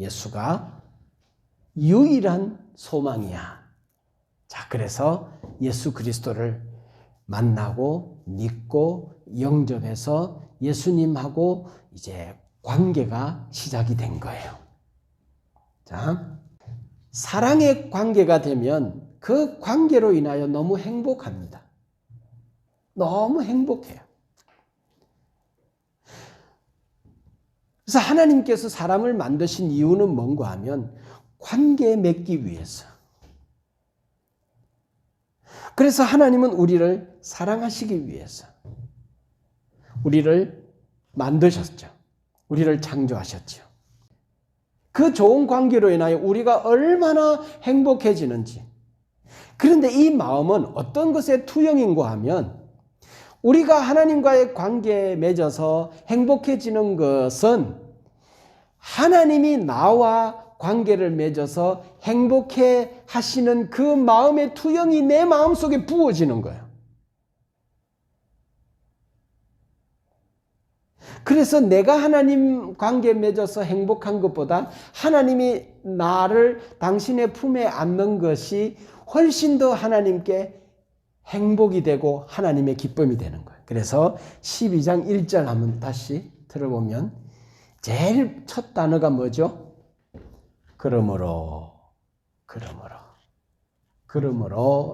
예수가 유일한 소망이야. 자, 그래서 예수 그리스도를 만나고 믿고 영접해서 예수님하고 이제 관계가 시작이 된 거예요. 자, 사랑의 관계가 되면 그 관계로 인하여 너무 행복합니다. 너무 행복해요. 그래서 하나님께서 사람을 만드신 이유는 뭔가 하면 관계 맺기 위해서. 그래서 하나님은 우리를 사랑하시기 위해서 우리를 만드셨죠. 우리를 창조하셨죠. 그 좋은 관계로 인하여 우리가 얼마나 행복해지는지. 그런데 이 마음은 어떤 것의 투영인가 하면 우리가 하나님과의 관계에 맺어서 행복해지는 것은 하나님이 나와 관계를 맺어서 행복해 하시는 그 마음의 투영이 내 마음속에 부어지는 거예요. 그래서 내가 하나님 관계에 맺어서 행복한 것보다 하나님이 나를 당신의 품에 안는 것이 훨씬 더 하나님께 행복이 되고 하나님의 기쁨이 되는 거예요. 그래서 12장 1절 한번 다시 들어보면 제일 첫 단어가 뭐죠? 그러므로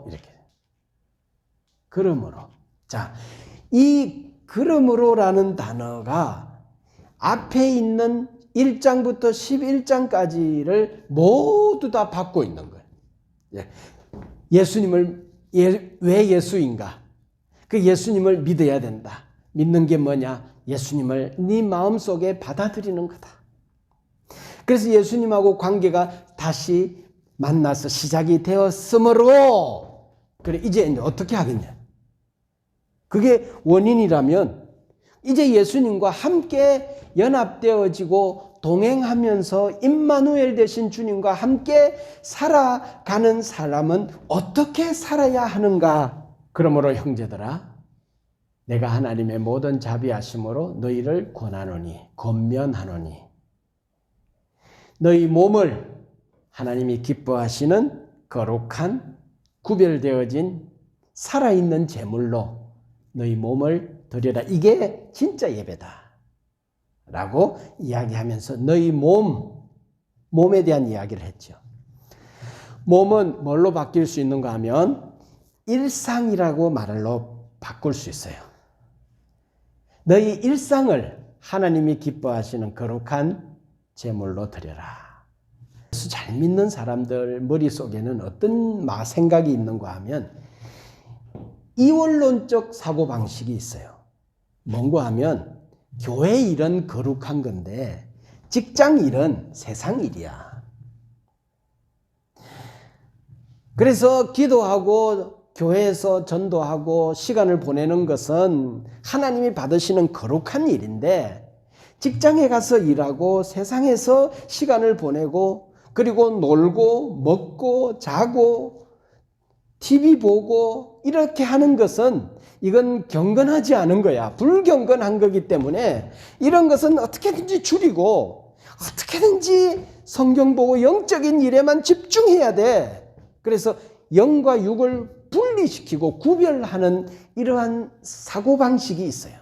이렇게. 그러므로. 자, 이 그러므로라는 단어가 앞에 있는 1장부터 11장까지를 모두 다 받고 있는 거예요. 예수님을 왜 예수인가? 그 예수님을 믿어야 된다. 믿는 게 뭐냐? 예수님을 네 마음속에 받아들이는 거다. 그래서 예수님하고 관계가 다시 만나서 시작이 되었으므로 그래 이제 어떻게 하겠냐? 그게 원인이라면 이제 예수님과 함께 연합되어지고 동행하면서 임마누엘 되신 주님과 함께 살아가는 사람은 어떻게 살아야 하는가? 그러므로 형제들아, 내가 하나님의 모든 자비하심으로 너희를 권면하노니 너희 몸을 하나님이 기뻐하시는 거룩한 구별되어진 살아있는 제물로 너희 몸을 드려라. 이게 진짜 예배다 라고 이야기하면서 너희 몸에 대한 이야기를 했죠. 몸은 뭘로 바뀔 수 있는가 하면 일상이라고 말로 바꿀 수 있어요. 너희 일상을 하나님이 기뻐하시는 거룩한 제물로 드려라. 예수 잘 믿는 사람들 머릿속에는 어떤 생각이 있는가 하면 이원론적 사고방식이 있어요. 뭔가 하면 교회 일은 거룩한 건데 직장 일은 세상 일이야. 그래서 기도하고 교회에서 전도하고 시간을 보내는 것은 하나님이 받으시는 거룩한 일인데 직장에 가서 일하고 세상에서 시간을 보내고 그리고 놀고 먹고 자고 TV 보고 이렇게 하는 것은 이건 경건하지 않은 거야. 불경건한 거기 때문에 이런 것은 어떻게든지 줄이고 어떻게든지 성경 보고 영적인 일에만 집중해야 돼. 그래서 영과 육을 분리시키고 구별하는 이러한 사고방식이 있어요.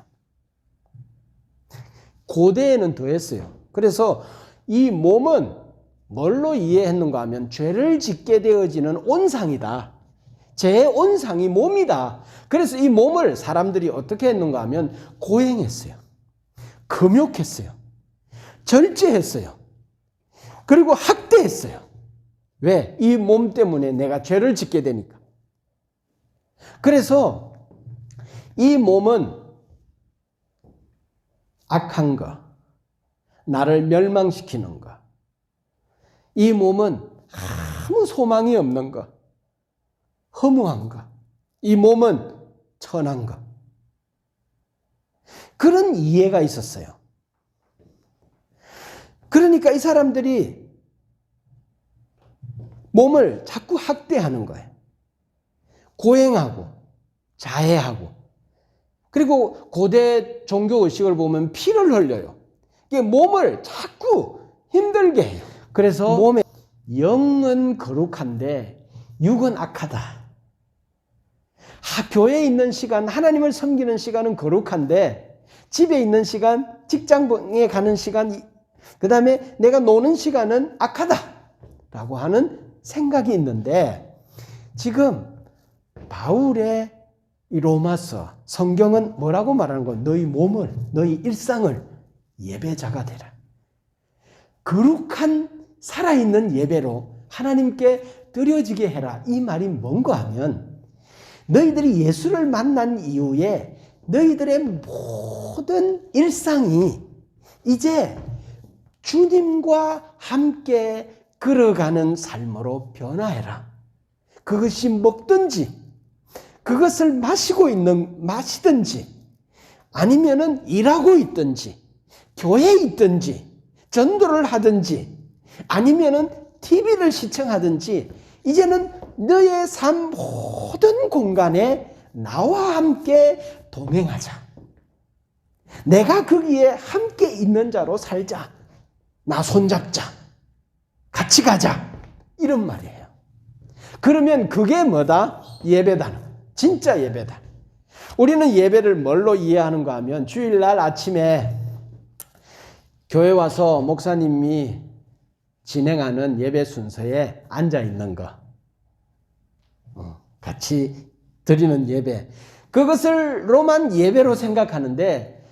고대에는 더했어요. 그래서 이 몸은 뭘로 이해했는가 하면 죄를 짓게 되어지는 온상이다. 죄의 온상이 몸이다. 그래서 이 몸을 사람들이 어떻게 했는가 하면 고행했어요. 금욕했어요. 절제했어요. 그리고 학대했어요. 왜? 이 몸 때문에 내가 죄를 짓게 되니까. 그래서 이 몸은 악한 거, 나를 멸망시키는 거, 이 몸은 아무 소망이 없는 거, 허무한 거, 이 몸은 천한 거. 그런 이해가 있었어요. 그러니까 이 사람들이 몸을 자꾸 학대하는 거예요. 고행하고 자해하고 그리고 고대 종교의식을 보면 피를 흘려요. 이게 몸을 자꾸 힘들게 해요. 그래서 몸에 영은 거룩한데 육은 악하다. 교회에 있는 시간, 하나님을 섬기는 시간은 거룩한데 집에 있는 시간, 직장에 가는 시간, 그 다음에 내가 노는 시간은 악하다라고 하는 생각이 있는데, 지금 바울의 이 로마서 성경은 뭐라고 말하는 거야? 너희 몸을, 너희 일상을 예배자가 되라. 거룩한 살아있는 예배로 하나님께 드려지게 해라. 이 말이 뭔가 하면, 너희들이 예수를 만난 이후에 너희들의 모든 일상이 이제 주님과 함께 걸어가는 삶으로 변화해라. 그것이 먹든지, 그것을 마시든지, 아니면은 일하고 있든지, 교회에 있든지, 전도를 하든지, 아니면은 TV를 시청하든지, 이제는 너의 삶 모든 공간에 나와 함께 동행하자. 내가 거기에 함께 있는 자로 살자. 나 손잡자. 같이 가자. 이런 말이에요. 그러면 그게 뭐다? 예배다. 진짜 예배다. 우리는 예배를 뭘로 이해하는가 하면, 주일날 아침에 교회 와서 목사님이 진행하는 예배 순서에 앉아 있는 거, 같이 드리는 예배, 그것을로만 예배로 생각하는데,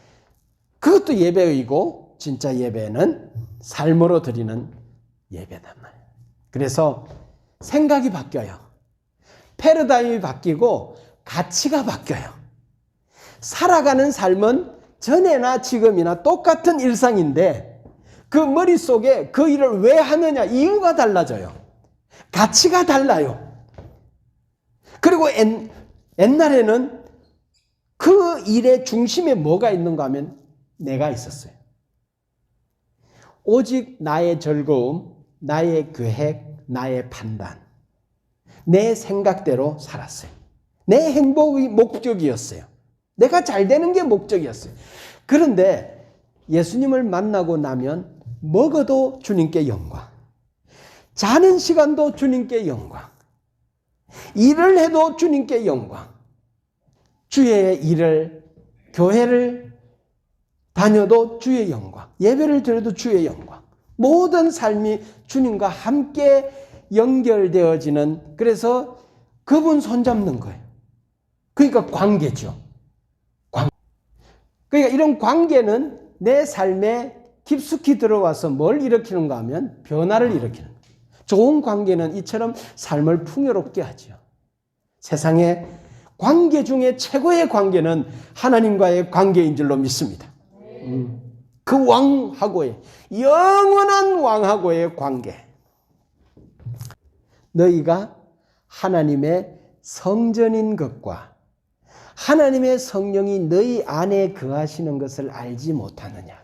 그것도 예배이고 진짜 예배는 삶으로 드리는 예배단 말이에요. 그래서 생각이 바뀌어요. 패러다임이 바뀌고 가치가 바뀌어요. 살아가는 삶은 전에나 지금이나 똑같은 일상인데, 그 머릿속에 그 일을 왜 하느냐, 이유가 달라져요. 가치가 달라요. 그리고 옛날에는 그 일의 중심에 뭐가 있는가 하면 내가 있었어요. 오직 나의 즐거움, 나의 계획, 나의 판단, 내 생각대로 살았어요. 내 행복이 목적이었어요. 내가 잘 되는 게 목적이었어요. 그런데 예수님을 만나고 나면 먹어도 주님께 영광, 자는 시간도 주님께 영광, 일을 해도 주님께 영광, 주의 일을, 교회를 다녀도 주의 영광, 예배를 드려도 주의 영광, 모든 삶이 주님과 함께 연결되어지는, 그래서 그분 손잡는 거예요. 그러니까 관계죠. 그러니까 이런 관계는 내 삶에 깊숙이 들어와서 뭘 일으키는가 하면 변화를 일으키는 거예요. 좋은 관계는 이처럼 삶을 풍요롭게 하죠. 세상에 관계 중에 최고의 관계는 하나님과의 관계인 줄로 믿습니다. 그 왕하고의, 영원한 왕하고의 관계. 너희가 하나님의 성전인 것과 하나님의 성령이 너희 안에 거하시는 것을 알지 못하느냐.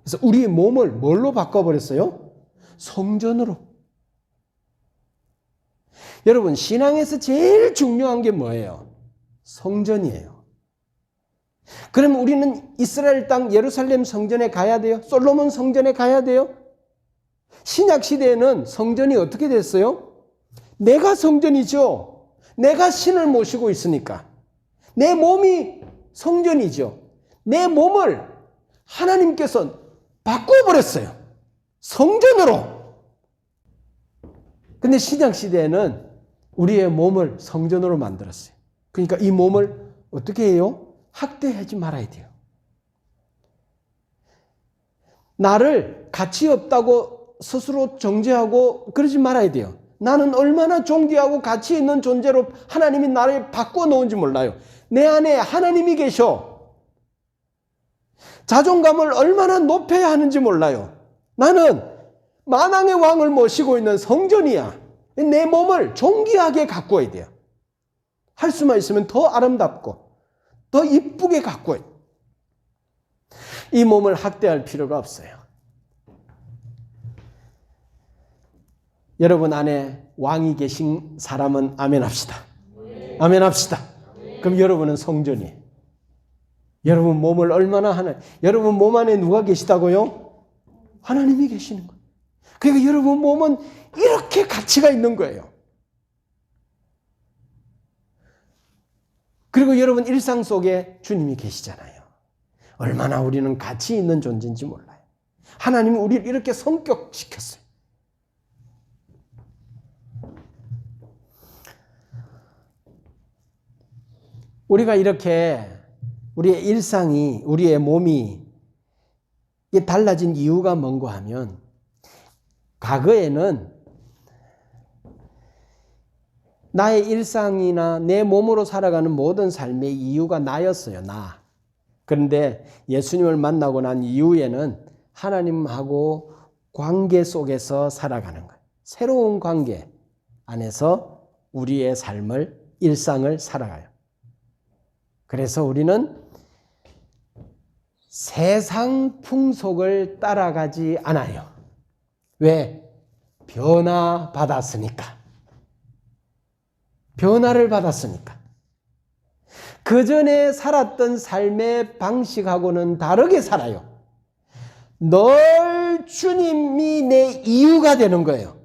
그래서 우리의 몸을 뭘로 바꿔버렸어요? 성전으로. 여러분, 신앙에서 제일 중요한 게 뭐예요? 성전이에요. 그럼 우리는 이스라엘 땅 예루살렘 성전에 가야 돼요? 솔로몬 성전에 가야 돼요? 신약 시대에는 성전이 어떻게 됐어요? 내가 성전이죠. 내가 신을 모시고 있으니까. 내 몸이 성전이죠. 내 몸을 하나님께서 바꿔버렸어요. 성전으로. 근데 신약 시대에는 우리의 몸을 성전으로 만들었어요. 그러니까 이 몸을 어떻게 해요? 학대하지 말아야 돼요. 나를 가치 없다고 스스로 정죄하고 그러지 말아야 돼요. 나는 얼마나 존귀하고 가치 있는 존재로 하나님이 나를 바꿔놓은지 몰라요. 내 안에 하나님이 계셔. 자존감을 얼마나 높여야 하는지 몰라요. 나는 만왕의 왕을 모시고 있는 성전이야. 내 몸을 존귀하게 가꾸어야 돼요. 할 수만 있으면 더 아름답고 더 이쁘게 가꾸어야 돼요. 이 몸을 학대할 필요가 없어요. 여러분 안에 왕이 계신 사람은 아멘 합시다. 아멘 합시다. 그럼 여러분은 성전이에요. 여러분 몸을 얼마나 여러분 몸 안에 누가 계시다고요? 하나님이 계시는 거예요. 그러니까 여러분 몸은 이렇게 가치가 있는 거예요. 그리고 여러분 일상 속에 주님이 계시잖아요. 얼마나 우리는 가치 있는 존재인지 몰라요. 하나님은 우리를 이렇게 성격시켰어요. 우리가 이렇게 우리의 일상이, 우리의 몸이 달라진 이유가 뭔가 하면, 과거에는 나의 일상이나 내 몸으로 살아가는 모든 삶의 이유가 나였어요. 나. 그런데 예수님을 만나고 난 이후에는 하나님하고 관계 속에서 살아가는 거예요. 새로운 관계 안에서 우리의 삶을, 일상을 살아가요. 그래서 우리는 세상 풍속을 따라가지 않아요. 왜? 변화받았으니까. 변화를 받았으니까. 그 전에 살았던 삶의 방식하고는 다르게 살아요. 늘 주님이 내 이유가 되는 거예요.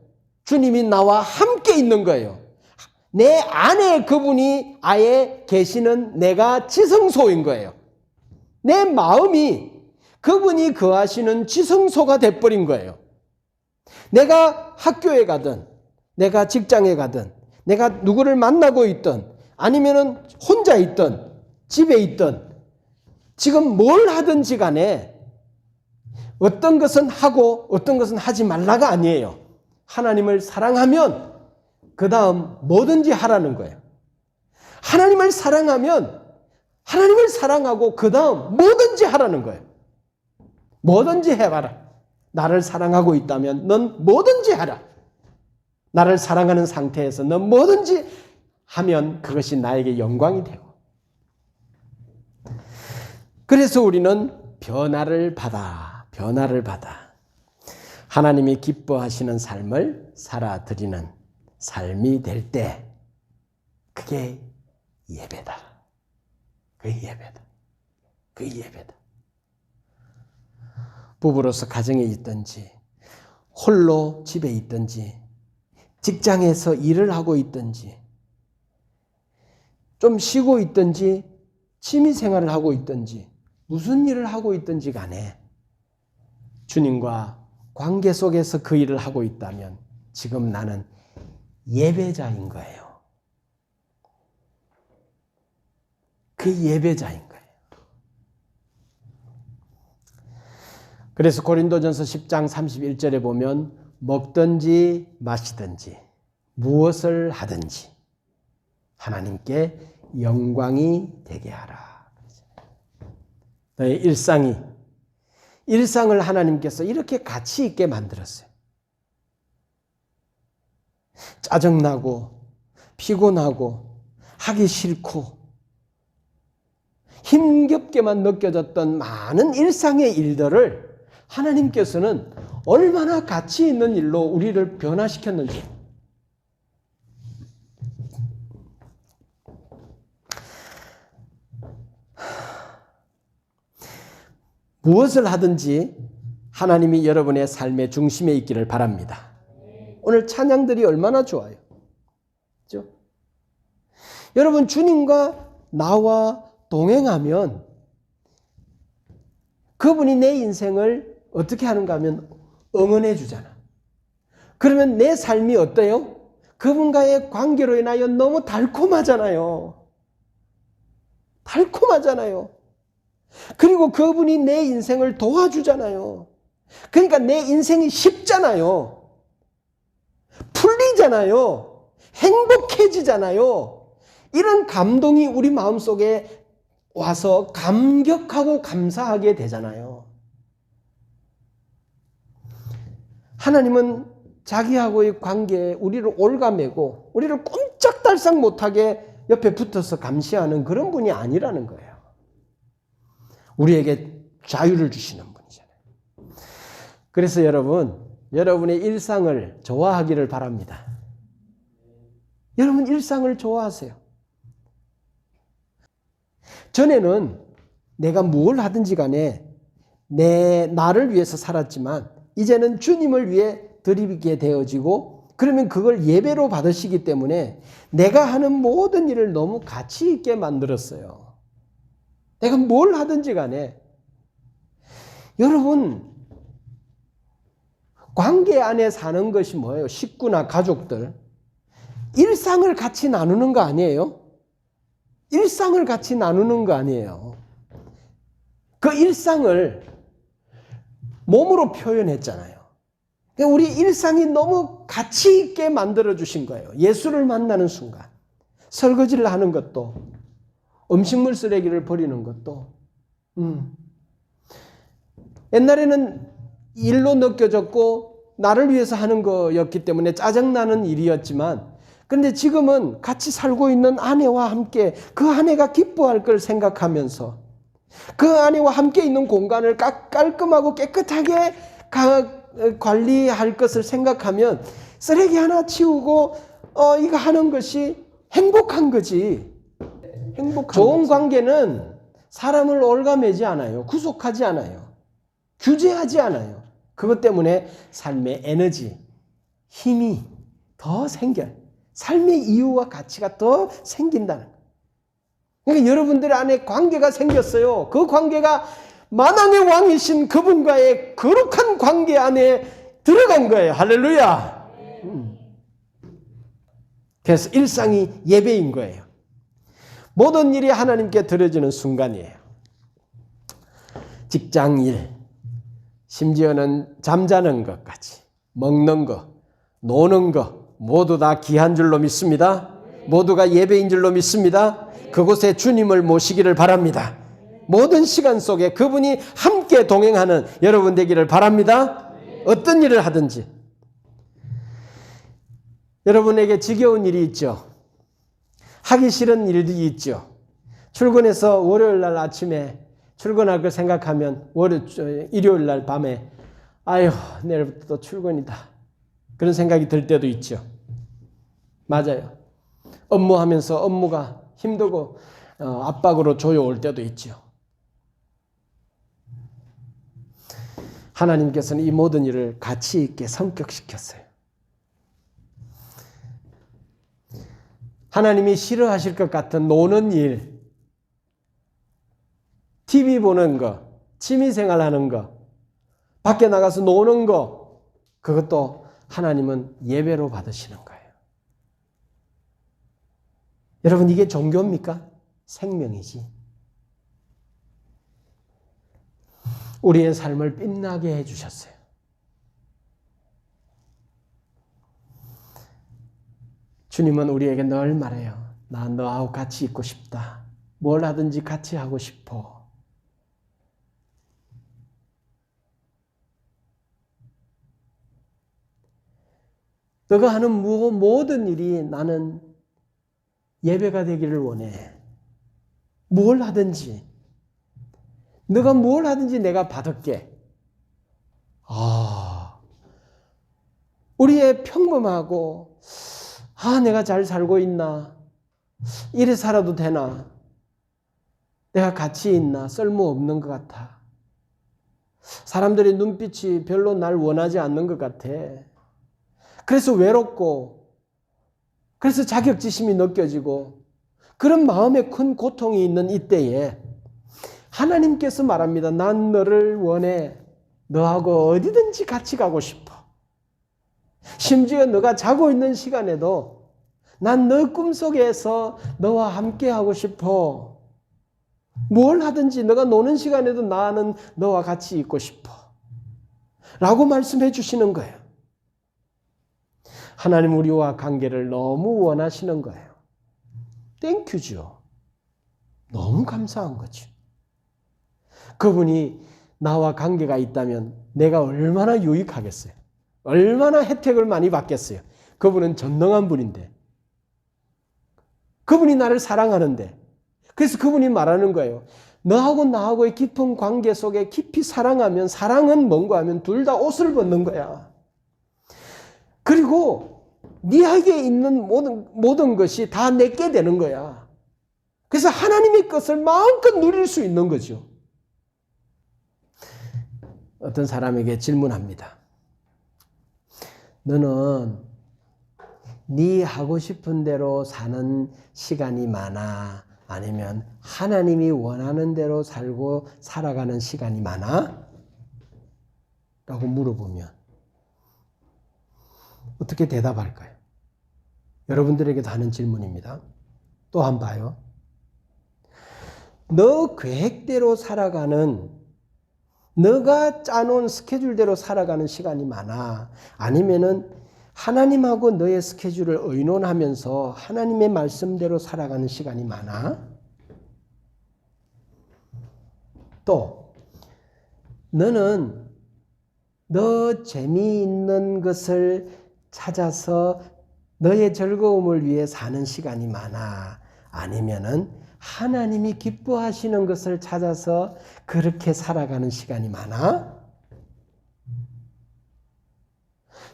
주님이 나와 함께 있는 거예요. 내 안에 그분이 아예 계시는 내가 지성소인 거예요. 내 마음이 그분이 거하시는 지성소가 돼버린 거예요. 내가 학교에 가든, 내가 직장에 가든, 내가 누구를 만나고 있든, 아니면은 혼자 있든, 집에 있든, 지금 뭘 하든지 간에 어떤 것은 하고 어떤 것은 하지 말라가 아니에요. 하나님을 사랑하면 그 다음 뭐든지 하라는 거예요. 하나님을 사랑하면 하나님을 사랑하고 그 다음 뭐든지 하라는 거예요. 뭐든지 해봐라. 나를 사랑하고 있다면 넌 뭐든지 하라. 나를 사랑하는 상태에서 넌 뭐든지 하면 그것이 나에게 영광이 되고. 그래서 우리는 변화를 받아 하나님이 기뻐하시는 삶을 살아드리는 삶이 될 때 그게 예배다. 그 예배다. 부부로서 가정에 있든지, 홀로 집에 있든지, 직장에서 일을 하고 있든지, 좀 쉬고 있든지, 취미 생활을 하고 있든지, 무슨 일을 하고 있든지 간에 주님과 관계 속에서 그 일을 하고 있다면 지금 나는 예배자인 거예요. 그 예배자인 거예요. 그래서 고린도전서 10장 31절에 보면 먹든지 마시든지 무엇을 하든지 하나님께 영광이 되게 하라. 너의 일상을 하나님께서 이렇게 가치 있게 만들었어요. 짜증나고 피곤하고 하기 싫고 힘겹게만 느껴졌던 많은 일상의 일들을 하나님께서는 얼마나 가치 있는 일로 우리를 변화시켰는지. 무엇을 하든지 하나님이 여러분의 삶의 중심에 있기를 바랍니다. 오늘 찬양들이 얼마나 좋아요. 그렇죠? 여러분 주님과 나와 동행하면 그분이 내 인생을 어떻게 하는가 하면 응원해 주잖아. 그러면 내 삶이 어때요? 그분과의 관계로 인하여 너무 달콤하잖아요. 그리고 그분이 내 인생을 도와주잖아요. 그러니까 내 인생이 쉽잖아요. 풀리잖아요. 행복해지잖아요. 이런 감동이 우리 마음속에 와서 감격하고 감사하게 되잖아요. 하나님은 자기하고의 관계에 우리를 올가매고 우리를 꼼짝달싹 못하게 옆에 붙어서 감시하는 그런 분이 아니라는 거예요. 우리에게 자유를 주시는 분이잖아요. 그래서 여러분의 일상을 좋아하기를 바랍니다. 여러분 일상을 좋아하세요. 전에는 내가 뭘 하든지 간에 나를 위해서 살았지만 이제는 주님을 위해 드리게 되어지고 그러면 그걸 예배로 받으시기 때문에 내가 하는 모든 일을 너무 가치 있게 만들었어요. 내가 뭘 하든지 간에 여러분 관계 안에 사는 것이 뭐예요? 식구나 가족들 일상을 같이 나누는 거 아니에요? 일상을 같이 나누는 거 아니에요? 그 일상을 몸으로 표현했잖아요. 우리 일상이 너무 가치 있게 만들어 주신 거예요. 예수를 만나는 순간 설거지를 하는 것도 음식물 쓰레기를 버리는 것도 옛날에는 일로 느껴졌고 나를 위해서 하는 거였기 때문에 짜증나는 일이었지만 그런데 지금은 같이 살고 있는 아내와 함께 그 아내가 기뻐할 걸 생각하면서 그 아내와 함께 있는 공간을 깔끔하고 깨끗하게 관리할 것을 생각하면 쓰레기 하나 치우고 이거 하는 것이 행복한 거지. 좋은 관계는 사람을 올가매지 않아요. 구속하지 않아요. 규제하지 않아요. 그것 때문에 삶의 에너지, 힘이 더 생겨요. 삶의 이유와 가치가 더 생긴다는 거예요. 그러니까 여러분들 안에 관계가 생겼어요. 그 관계가 만왕의 왕이신 그분과의 거룩한 관계 안에 들어간 거예요. 할렐루야. 그래서 일상이 예배인 거예요. 모든 일이 하나님께 드려지는 순간이에요. 직장일, 심지어는 잠자는 것까지, 먹는 것, 노는 것 모두 다 귀한 줄로 믿습니다. 모두가 예배인 줄로 믿습니다. 그곳에 주님을 모시기를 바랍니다. 모든 시간 속에 그분이 함께 동행하는 여러분 되기를 바랍니다. 어떤 일을 하든지. 여러분에게 지겨운 일이 있죠. 하기 싫은 일이 있죠. 출근해서 월요일 날 아침에 출근할 걸 생각하면 일요일 날 밤에 아유 내일부터 또 출근이다. 그런 생각이 들 때도 있죠. 맞아요. 업무하면서 업무가 힘들고 압박으로 조여올 때도 있죠. 하나님께서는 이 모든 일을 가치 있게 성격시켰어요. 하나님이 싫어하실 것 같은 노는 일, TV 보는 거, 취미생활 하는 거, 밖에 나가서 노는 거, 그것도 하나님은 예배로 받으시는 거예요. 여러분 이게 종교입니까? 생명이지. 우리의 삶을 빛나게 해주셨어요. 주님은 우리에게 늘 말해요. 나 너하고 같이 있고 싶다. 뭘 하든지 같이 하고 싶어. 너가 하는 모든 일이 나는 예배가 되기를 원해. 뭘 하든지. 너가 뭘 하든지 내가 받을게. 우리의 평범하고 내가 잘 살고 있나? 이래 살아도 되나? 내가 가치 있나? 쓸모없는 것 같아. 사람들의 눈빛이 별로 날 원하지 않는 것 같아. 그래서 외롭고 그래서 자격지심이 느껴지고 그런 마음에 큰 고통이 있는 이때에 하나님께서 말합니다. 난 너를 원해. 너하고 어디든지 같이 가고 싶어. 심지어 너가 자고 있는 시간에도 난 너 꿈속에서 너와 함께 하고 싶어. 뭘 하든지 너가 노는 시간에도 나는 너와 같이 있고 싶어. 라고 말씀해 주시는 거예요. 하나님 우리와 관계를 너무 원하시는 거예요. 땡큐죠. 너무 감사한 거죠. 그분이 나와 관계가 있다면 내가 얼마나 유익하겠어요. 얼마나 혜택을 많이 받겠어요. 그분은 전능한 분인데. 그분이 나를 사랑하는데. 그래서 그분이 말하는 거예요. 너하고 나하고의 깊은 관계 속에 깊이 사랑하면 사랑은 뭔가 하면 둘 다 옷을 벗는 거야. 그리고 네에게 있는 모든 것이 다 내게 되는 거야. 그래서 하나님의 것을 마음껏 누릴 수 있는 거죠. 어떤 사람에게 질문합니다. 너는 네 하고 싶은 대로 사는 시간이 많아? 아니면 하나님이 원하는 대로 살고 살아가는 시간이 많아? 라고 물어보면 어떻게 대답할까요? 여러분들에게도 하는 질문입니다. 또 한 번 봐요. 너 계획대로 살아가는, 너가 짜놓은 스케줄대로 살아가는 시간이 많아? 아니면은 하나님하고 너의 스케줄을 의논하면서 하나님의 말씀대로 살아가는 시간이 많아? 또 너는 너 재미있는 것을 찾아서 너의 즐거움을 위해 사는 시간이 많아? 아니면은 하나님이 기뻐하시는 것을 찾아서 그렇게 살아가는 시간이 많아?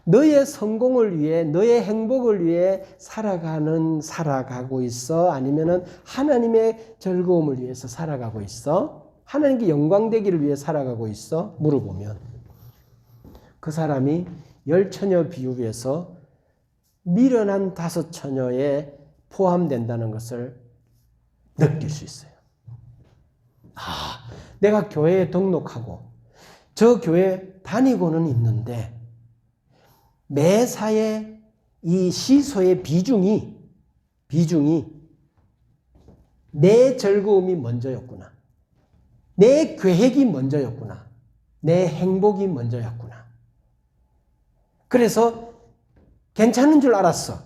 너의 성공을 위해, 너의 행복을 위해 살아가고 있어? 아니면은 하나님의 즐거움을 위해서 살아가고 있어? 하나님께 영광되기를 위해 살아가고 있어? 물어보면 그 사람이 10처녀 비유에서 미련한 5처녀에 포함된다는 것을 느낄 수 있어요. 내가 교회에 등록하고 저 교회 다니고는 있는데 매사에 이 시소의 비중이 내 즐거움이 먼저였구나. 내 계획이 먼저였구나. 내 행복이 먼저였구나. 그래서 괜찮은 줄 알았어.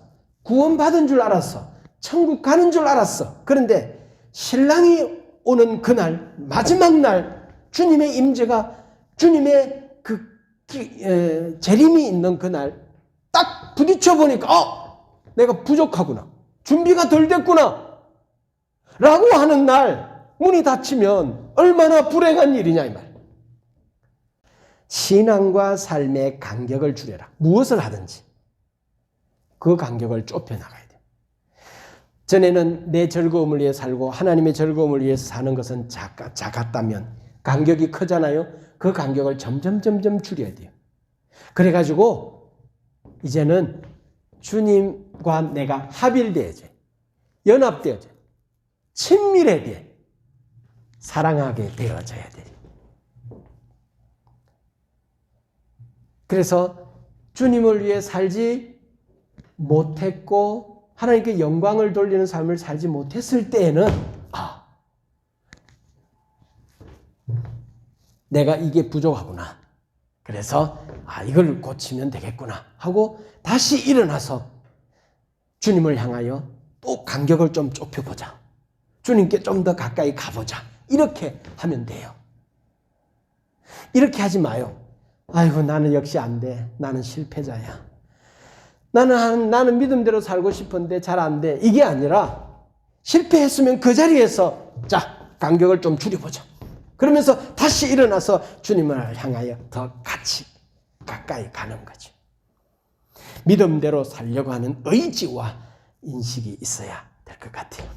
구원받은 줄 알았어. 천국 가는 줄 알았어. 그런데 신랑이 오는 그날, 마지막 날, 주님의 임재가, 주님의 재림이 있는 그날 딱 부딪혀 보니까 내가 부족하구나. 준비가 덜 됐구나. 라고 하는 날 문이 닫히면 얼마나 불행한 일이냐 이 말. 신앙과 삶의 간격을 줄여라. 무엇을 하든지 그 간격을 좁혀나가야 돼. 전에는 내 즐거움을 위해 살고 하나님의 즐거움을 위해서 사는 것은 작았다면 간격이 크잖아요. 그 간격을 점점 줄여야 돼요. 그래가지고 이제는 주님과 내가 합일되어져, 연합되어져, 친밀하게 사랑하게 되어져야 돼요. 그래서 주님을 위해 살지 못했고 하나님께 영광을 돌리는 삶을 살지 못했을 때에는 내가 이게 부족하구나. 그래서 이걸 고치면 되겠구나 하고 다시 일어나서 주님을 향하여 또 간격을 좀 좁혀보자. 주님께 좀 더 가까이 가보자. 이렇게 하면 돼요. 이렇게 하지 마요. 아이고 나는 역시 안 돼. 나는 실패자야. 나는 믿음대로 살고 싶은데 잘 안 돼. 이게 아니라 실패했으면 그 자리에서 자 간격을 좀 줄여보자. 그러면서 다시 일어나서 주님을 향하여 더 같이 가까이 가는 거죠. 믿음대로 살려고 하는 의지와 인식이 있어야 될 것 같아요.